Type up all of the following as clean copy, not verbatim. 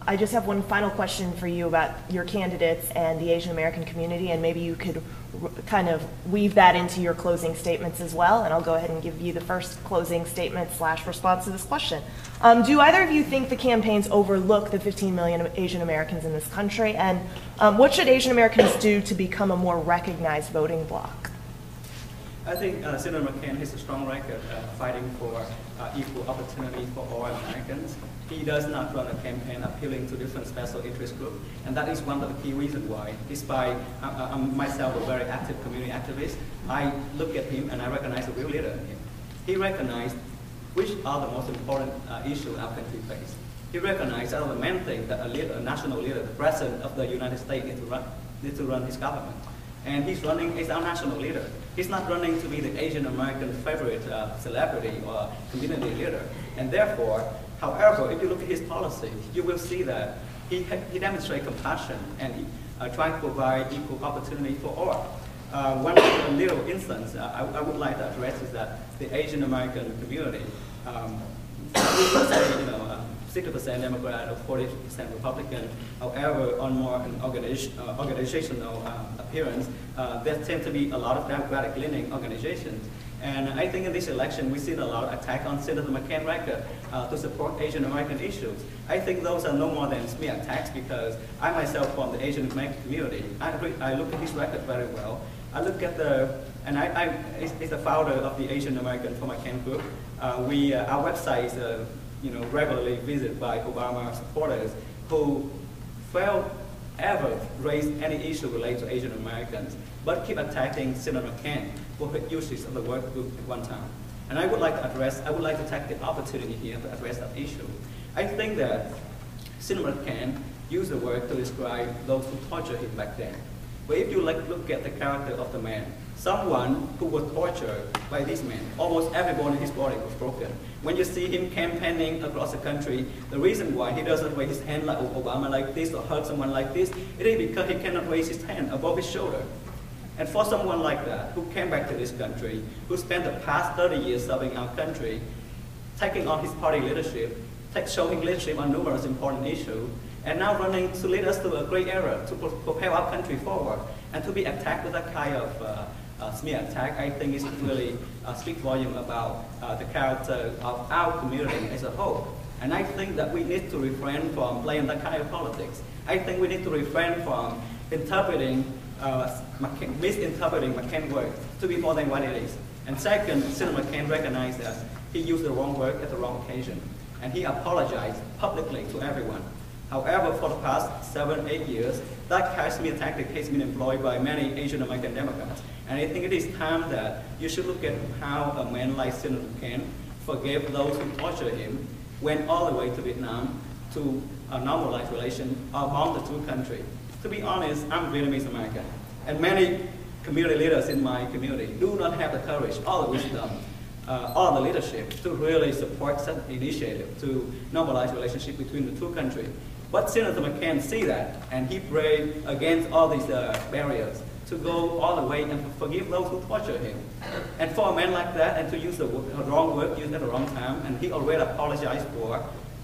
I just have one final question for you about your candidates and the Asian American community, and maybe you could kind of weave that into your closing statements as well, and I'll go ahead and give you the first closing statement / response to this question. Do either of you think the campaigns overlook the 15 million Asian Americans in this country, and what should Asian Americans do to become a more recognized voting bloc? I think Senator McCain has a strong record fighting for equal opportunity for all Americans. He does not run a campaign appealing to different special interest groups, and that is one of the key reasons why, despite I'm myself a very active community activist, I look at him and I recognize a real leader in him. He recognized which are the most important issues our country faces. He recognized that the main thing that a national leader, the President of the United States, needs to run his government. And he's running as our national leader. He's not running to be the Asian American favorite celebrity or community leader. And therefore, however, if you look at his policy, you will see that he demonstrates compassion and he tries to provide equal opportunity for all. One little instance I would like to address is that the Asian American community, we would say, 60% Democrat or 40% Republican. However, on more an organizational appearance, there tend to be a lot of Democratic-leaning organizations. And I think in this election, we've seen a lot of attack on Senator McCain's record to support Asian American issues. I think those are no more than smear attacks because I myself from the Asian American community, I look at his record very well. I look at he's the founder of the Asian American for McCain group. Our website is regularly visited by Obama supporters who failed ever raise any issue related to Asian Americans, but keep attacking Senator McCain for her usage of the word group at one time. And I would like to take the opportunity here to address that issue. I think that Senator McCain used the word to describe those who tortured him back then. But if you look at the character of the man, someone who was tortured by this man, almost every bone in his body was broken. When you see him campaigning across the country, the reason why he doesn't raise his hand like Obama like this or hug someone like this, it is because he cannot raise his hand above his shoulder. And for someone like that, who came back to this country, who spent the past 30 years serving our country, taking on his party leadership, showing leadership on numerous important issues, and now running to lead us to a great era, to propel our country forward, and to be attacked with that kind of smear attack, I think is really speak volume about the character of our community as a whole. And I think that we need to refrain from playing that kind of politics. I think we need to refrain from misinterpreting McCain's word to be more than what it is. And second, Senator McCain recognized that he used the wrong word at the wrong occasion, and he apologized publicly to everyone. However, for the past 7-8 years, that cashmere tactic has been employed by many Asian American Democrats. And I think it is time that you should look at how a man like Senator McCain forgave those who tortured him, went all the way to Vietnam to normalize relations among the two countries. To be honest, I'm Vietnamese American, and many community leaders in my community do not have the courage or the wisdom or the leadership to really support such initiative to normalize relationship between the two countries. But Senator McCain see that, and he prayed against all these barriers to go all the way and forgive those who torture him. And for a man like that, and to use the wrong word used at the wrong time, and he already apologized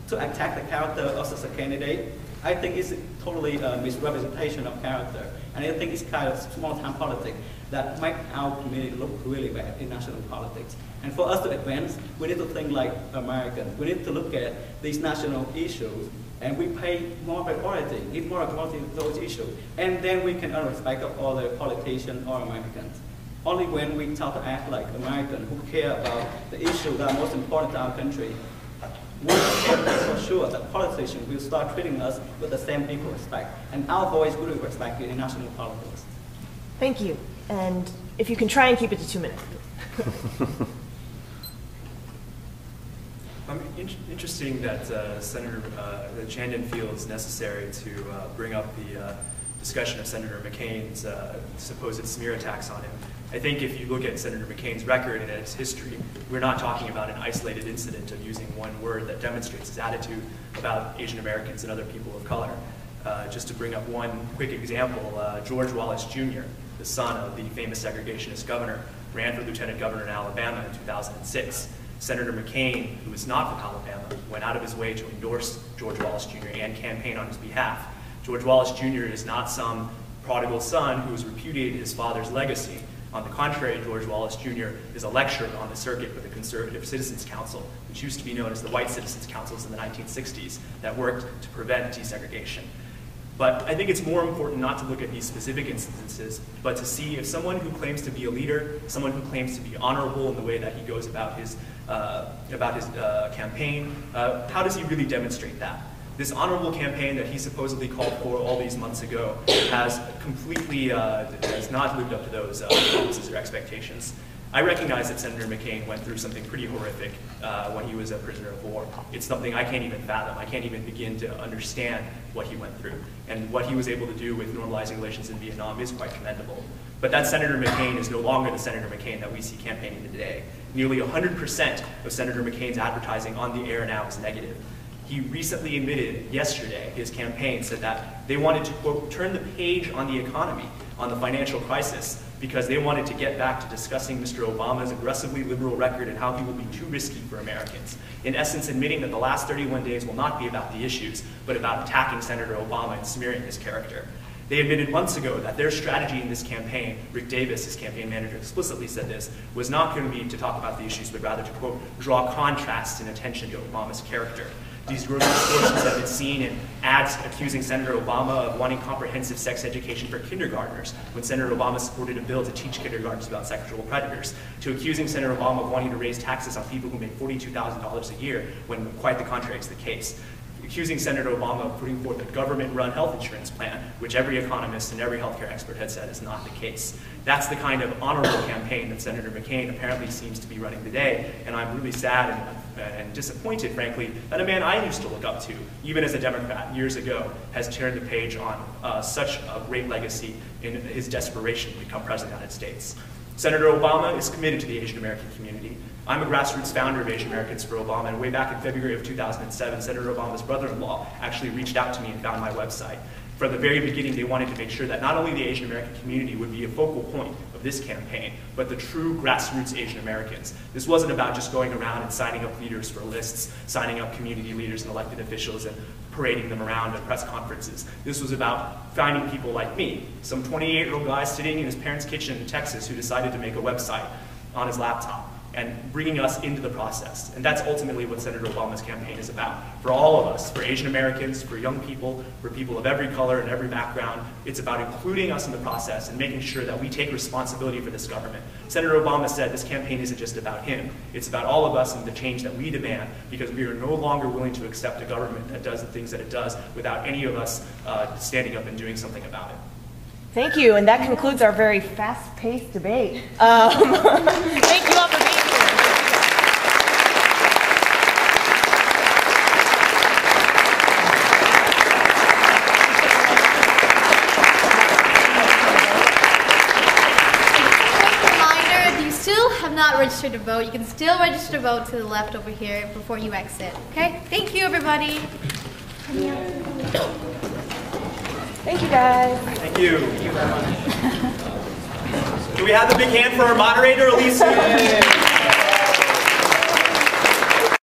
to attack the character of such a candidate, I think it's totally a misrepresentation of character. And I think it's kind of small-time politics that make our community look really bad in national politics. And for us to advance, we need to think like Americans. We need to look at these national issues, and we pay more priority, give more priority to those issues. And then we can earn respect of all the politicians or Americans. Only when we start to act like Americans who care about the issues that are most important to our country, we can for sure that politicians will start treating us with the same equal respect, and our voice will be respected in national politics. Thank you. And if you can try and keep it to 2 minutes. Interesting that Senator Shandon feels necessary to bring up the discussion of Senator McCain's supposed smear attacks on him. I think if you look at Senator McCain's record and its history, we're not talking about an isolated incident of using one word that demonstrates his attitude about Asian Americans and other people of color. Just to bring up one quick example, George Wallace Jr., the son of the famous segregationist governor, ran for lieutenant governor in Alabama in 2006. Senator McCain, who is not from Alabama, went out of his way to endorse George Wallace Jr. and campaign on his behalf. George Wallace Jr. is not some prodigal son who has repudiated his father's legacy. On the contrary, George Wallace Jr. is a lecturer on the circuit for the Conservative Citizens Council, which used to be known as the White Citizens Councils in the 1960s, that worked to prevent desegregation. But I think it's more important not to look at these specific instances, but to see if someone who claims to be a leader, someone who claims to be honorable in the way that he goes about his campaign, how does he really demonstrate that? This honorable campaign that he supposedly called for all these months ago has completely has not lived up to those promises or expectations. I recognize that Senator McCain went through something pretty horrific when he was a prisoner of war. It's something I can't even fathom. I can't even begin to understand what he went through. And what he was able to do with normalizing relations in Vietnam is quite commendable. But that Senator McCain is no longer the Senator McCain that we see campaigning today. Nearly 100% of Senator McCain's advertising on the air now is negative. He recently admitted yesterday, his campaign said that they wanted to, quote, turn the page on the economy, on the financial crisis, because they wanted to get back to discussing Mr. Obama's aggressively liberal record and how he will be too risky for Americans. In essence, admitting that the last 31 days will not be about the issues, but about attacking Senator Obama and smearing his character. They admitted months ago that their strategy in this campaign, Rick Davis, his campaign manager, explicitly said this, was not going to be to talk about the issues, but rather to, quote, draw contrast and attention to Obama's character. These grocery sources have been seen in ads accusing Senator Obama of wanting comprehensive sex education for kindergartners, when Senator Obama supported a bill to teach kindergartners about sexual predators, to accusing Senator Obama of wanting to raise taxes on people who make $42,000 a year, when quite the contrary is the case. Accusing Senator Obama of putting forth a government-run health insurance plan, which every economist and every healthcare expert had said is not the case. That's the kind of honorable campaign that Senator McCain apparently seems to be running today, and I'm really sad and disappointed, frankly, that a man I used to look up to, even as a Democrat years ago, has turned the page on such a great legacy in his desperation to become President of the United States. Senator Obama is committed to the Asian American community. I'm a grassroots founder of Asian Americans for Obama, and way back in February of 2007, Senator Obama's brother-in-law actually reached out to me and found my website. From the very beginning, they wanted to make sure that not only the Asian American community would be a focal point of this campaign, but the true grassroots Asian Americans. This wasn't about just going around and signing up leaders for lists, signing up community leaders and elected officials and parading them around at press conferences. This was about finding people like me, some 28-year-old guy sitting in his parents' kitchen in Texas who decided to make a website on his laptop, and bringing us into the process. And that's ultimately what Senator Obama's campaign is about. For all of us, for Asian Americans, for young people, for people of every color and every background, it's about including us in the process and making sure that we take responsibility for this government. Senator Obama said this campaign isn't just about him. It's about all of us and the change that we demand, because we are no longer willing to accept a government that does the things that it does without any of us standing up and doing something about it. Thank you, and that concludes our very fast-paced debate. Thank you all for being here. Not registered to vote, you can still register to vote to the left over here before you exit. Okay? Thank you, everybody. Thank you, guys. Thank you. Do we have the big hand for our moderator, Elisa?